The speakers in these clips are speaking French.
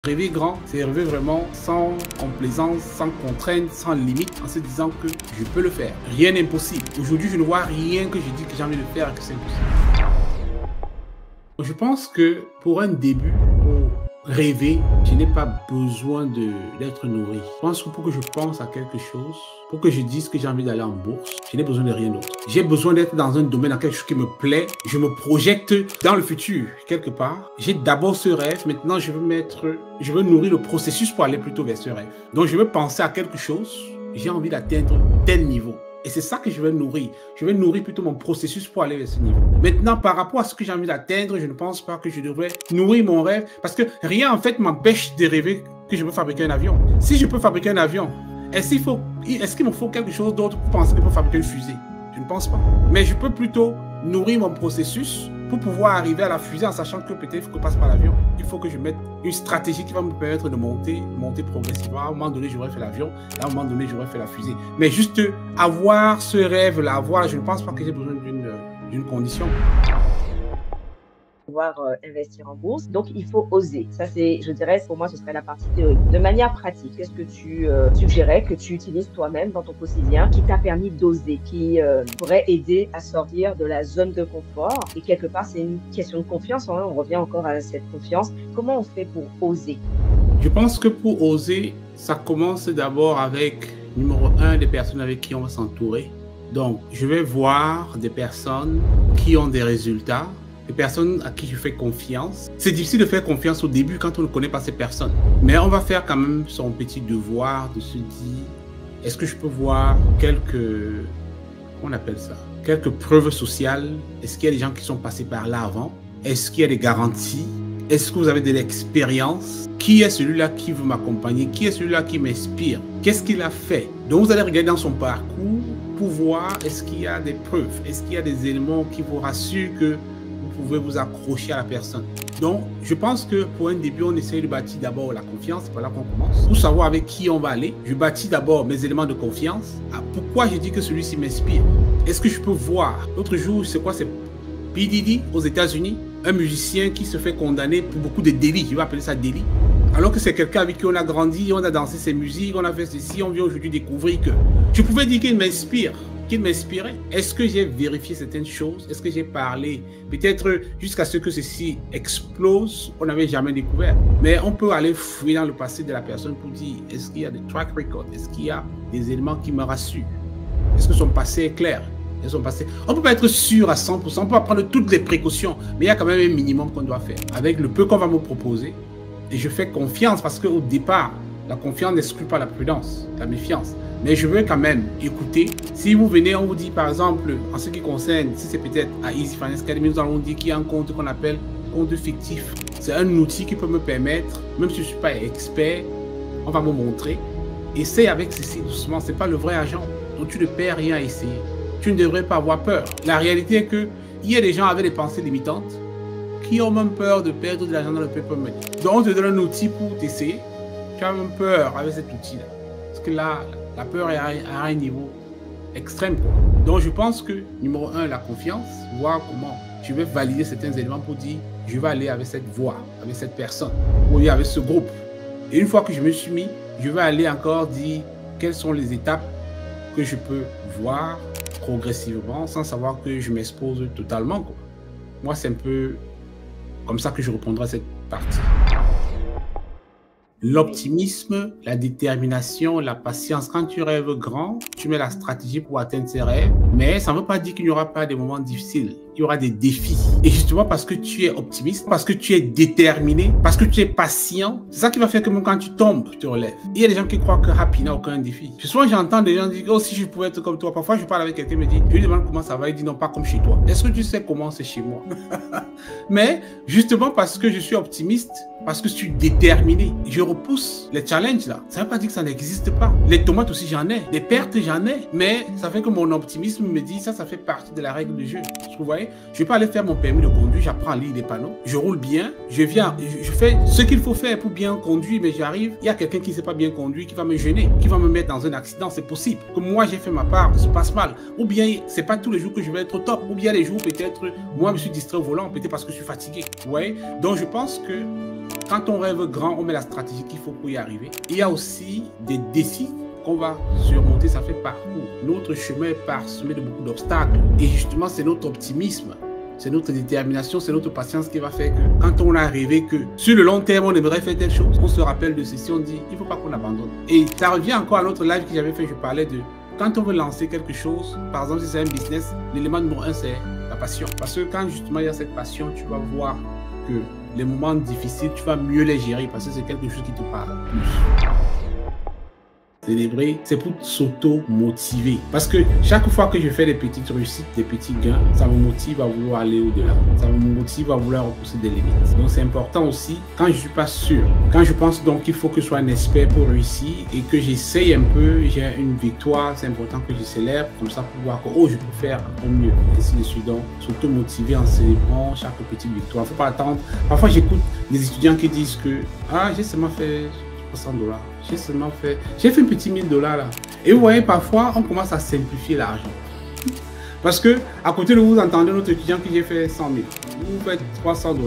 Rêver grand, c'est rêver vraiment sans complaisance, sans contrainte, sans limite, en se disant que je peux le faire. Rien n'est impossible. Aujourd'hui, je ne vois rien que je dis que j'ai envie de faire et que c'est impossible. Je pense que pour un début, pour rêver, je n'ai pas besoin d'être nourri. Je pense que pour que je pense à quelque chose, pour que je dise que j'ai envie d'aller en bourse, je n'ai besoin de rien d'autre. J'ai besoin d'être dans un domaine, dans quelque chose qui me plaît. Je me projette dans le futur, quelque part. J'ai d'abord ce rêve. Maintenant, je veux nourrir le processus pour aller plutôt vers ce rêve. Donc, je veux penser à quelque chose. J'ai envie d'atteindre tel niveau. Et c'est ça que je vais nourrir. Je vais nourrir plutôt mon processus pour aller vers ce niveau. Maintenant, par rapport à ce que j'ai envie d'atteindre, je ne pense pas que je devrais nourrir mon rêve parce que rien, en fait, m'empêche de rêver que je veux fabriquer un avion. Si je peux fabriquer un avion, est-ce qu'il me faut quelque chose d'autre pour penser que je peux fabriquer une fusée? Je ne pense pas. Mais je peux plutôt nourrir mon processus pour pouvoir arriver à la fusée en sachant que peut-être il faut que je passe par l'avion. Il faut que je mette une stratégie qui va me permettre de monter progressivement. À un moment donné, j'aurais fait l'avion, à un moment donné, j'aurais fait la fusée. Mais juste avoir ce rêve-là, je ne pense pas que j'ai besoin d'une condition. Pouvoir investir en bourse. Donc, il faut oser. Ça, je dirais, pour moi, ce serait la partie théorique. De manière pratique, qu'est-ce que tu suggérais que tu utilises toi-même dans ton quotidien qui t'a permis d'oser, qui pourrait aider à sortir de la zone de confort? Et quelque part, c'est une question de confiance. Hein, on revient encore à cette confiance. Comment on fait pour oser? Je pense que pour oser, ça commence d'abord avec, numéro 1, des personnes avec qui on va s'entourer. Donc, je vais voir des personnes qui ont des résultats, des personnes à qui je fais confiance. C'est difficile de faire confiance au début quand on ne connaît pas ces personnes. Mais on va faire quand même son petit devoir de se dire, est-ce que je peux voir quelques preuves sociales? Est-ce qu'il y a des gens qui sont passés par là avant? Est-ce qu'il y a des garanties? Est-ce que vous avez de l'expérience? Qui est celui-là qui veut m'accompagner? Qui est celui-là qui m'inspire? Qu'est-ce qu'il a fait? Donc vous allez regarder dans son parcours pour voir est-ce qu'il y a des preuves? Est-ce qu'il y a des éléments qui vous rassurent que vous pouvez vous accrocher à la personne? Donc, je pense que pour un début, on essaye de bâtir d'abord la confiance. C'est par là qu'on commence. Pour savoir avec qui on va aller, je bâtis d'abord mes éléments de confiance. Pourquoi je dis que celui-ci m'inspire? Est-ce que je peux voir? L'autre jour, c'est quoi? C'est P. Diddy aux États-Unis, un musicien qui se fait condamner pour beaucoup de délits. Je vais appeler ça délit. Alors que c'est quelqu'un avec qui on a grandi, on a dansé ses musiques, on a fait ceci, on vient aujourd'hui découvrir que je pouvais dire qu'il m'inspire. Qui m'inspirait. Est-ce que j'ai vérifié certaines choses? Est-ce que j'ai parlé? Peut-être jusqu'à ce que ceci explose, on n'avait jamais découvert. Mais on peut aller fouiller dans le passé de la personne pour dire, est-ce qu'il y a des track records? Est-ce qu'il y a des éléments qui me rassurent? Est-ce que son passé est clair? On ne peut pas être sûr à 100%, on peut pas prendre toutes les précautions, mais il y a quand même un minimum qu'on doit faire. Avec le peu qu'on va me proposer, et je fais confiance parce qu'au départ, la confiance n'exclut pas la prudence, la méfiance. Mais je veux quand même écouter. Si vous venez, on vous dit par exemple, en ce qui concerne, si c'est peut-être à Easy Finance Academy, nous allons dire qu'il y a un compte qu'on appelle compte fictif. C'est un outil qui peut me permettre, même si je ne suis pas expert, on va me montrer. Essaye avec ceci doucement, ce n'est pas le vrai argent. Donc tu ne perds rien à essayer. Tu ne devrais pas avoir peur. La réalité est qu'il y a des gens avec des pensées limitantes qui ont même peur de perdre de l'argent dans le paper money. Donc on te donne un outil pour t'essayer. Tu as même peur avec cet outil-là. Parce que là, la peur est à un niveau extrême, quoi. Donc je pense que, numéro 1, la confiance, voir comment je vais valider certains éléments pour dire, je vais aller avec cette voie, avec cette personne, ou avec ce groupe. Et une fois que je me suis mis, je vais aller encore dire quelles sont les étapes que je peux voir progressivement sans savoir que je m'expose totalement, quoi. Moi, c'est un peu comme ça que je répondrai à cette partie. L'optimisme, la détermination, la patience. Quand tu rêves grand, tu mets la stratégie pour atteindre ses rêves. Mais ça ne veut pas dire qu'il n'y aura pas des moments difficiles. Il y aura des défis. Et justement parce que tu es optimiste, parce que tu es déterminé, parce que tu es patient, c'est ça qui va faire que même quand tu tombes, tu te relèves. Il y a des gens qui croient que Happy n'a aucun défi. Souvent j'entends des gens dire, oh si je pouvais être comme toi. Parfois je parle avec quelqu'un, me dit, je lui demande comment ça va, il dit non, pas comme chez toi. Est-ce que tu sais comment c'est chez moi? Mais justement parce que je suis optimiste, parce que je suis déterminé, je repousse les challenges là. Ça ne veut pas dire que ça n'existe pas. Les tomates aussi j'en ai, des pertes j'en ai, mais ça fait que mon optimisme me dit ça fait partie de la règle du jeu. Vous voyez, je vais pas aller faire mon permis de conduire, j'apprends à lire des panneaux, je roule bien, je fais ce qu'il faut faire pour bien conduire, mais j'arrive, il y a quelqu'un qui ne sait pas bien conduire, qui va me gêner, qui va me mettre dans un accident, c'est possible. Comme moi j'ai fait ma part, ça se passe mal. Ou bien c'est pas tous les jours que je vais être au top, ou bien les jours peut-être, moi je me suis distrait au volant, peut-être parce que je suis fatigué. Vous voyez, donc je pense que quand on rêve grand, on met la stratégie qu'il faut pour y arriver. Il y a aussi des défis qu'on va surmonter, ça fait parcours. Notre chemin est parsemé de beaucoup d'obstacles. Et justement, c'est notre optimisme, c'est notre détermination, c'est notre patience qui va faire que quand on a rêvé que sur le long terme, on aimerait faire telle chose, on se rappelle de ceci, on dit, il ne faut pas qu'on abandonne. Et ça revient encore à notre live que j'avais fait, je parlais de quand on veut lancer quelque chose, par exemple, si c'est un business, l'élément numéro 1, c'est la passion. Parce que quand justement il y a cette passion, tu vas voir que les moments difficiles, tu vas mieux les gérer parce que c'est quelque chose qui te parle plus. Célébrer, c'est pour s'auto-motiver. Parce que chaque fois que je fais des petites réussites, des petits gains, ça me motive à vouloir aller au-delà. Ça me motive à vouloir repousser des limites. Donc c'est important aussi, quand je ne suis pas sûr, quand je pense donc qu'il faut que je sois un expert pour réussir et que j'essaye un peu, j'ai une victoire, c'est important que je célèbre, comme ça pour voir que oh, je peux faire encore mieux. Et ainsi de suite. Donc s'auto-motiver en célébrant chaque petite victoire. Il ne faut pas attendre. Parfois j'écoute des étudiants qui disent que ah, j'ai seulement fait $100. J'ai fait un petit $1000 là. Et vous voyez, parfois, on commence à simplifier l'argent. Parce que, à côté de vous, entendez notre étudiant qui j'ai fait 100 000. Vous faites $300, ou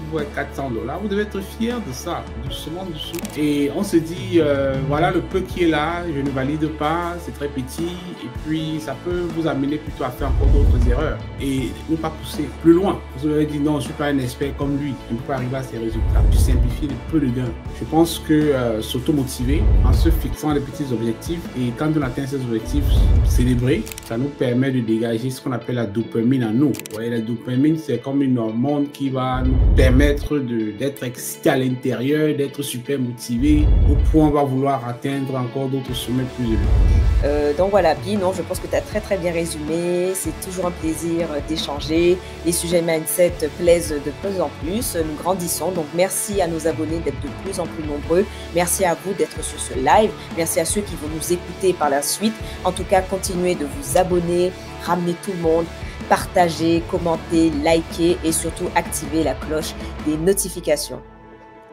vous faites $400. Vous devez être fier de ça, doucement, doucement. Et on se dit, voilà le peu qui est là, je ne valide pas, c'est très petit. Et puis, ça peut vous amener plutôt à faire encore d'autres erreurs. Et ne pas pousser plus loin. Vous avez dit, non, je ne suis pas un expert comme lui. Je ne peux pas arriver à ces résultats. Je simplifie le peu de gains. Je pense que s'auto-motiver en se fixant des petits objectifs. Et quand on atteint ces objectifs, célébrer, ça nous permet de dégager ce qu'on appelle la dopamine en nous. Vous voyez, la dopamine, c'est comme une hormone qui va nous permettre d'être excité à l'intérieur, d'être super motivé, au point où on va vouloir atteindre encore d'autres sommets plus élevés. Donc voilà, Bi, non, je pense que tu as très très bien résumé. C'est toujours un plaisir d'échanger. Les sujets mindset plaisent de plus en plus. Nous grandissons. Donc merci à nos abonnés d'être de plus en plus nombreux. Merci à vous d'être sur ce live. Merci à ceux qui vont nous écouter par la suite. En tout cas, continuez de vous abonner, ramener tout le monde, partager, commenter, liker et surtout activer la cloche des notifications.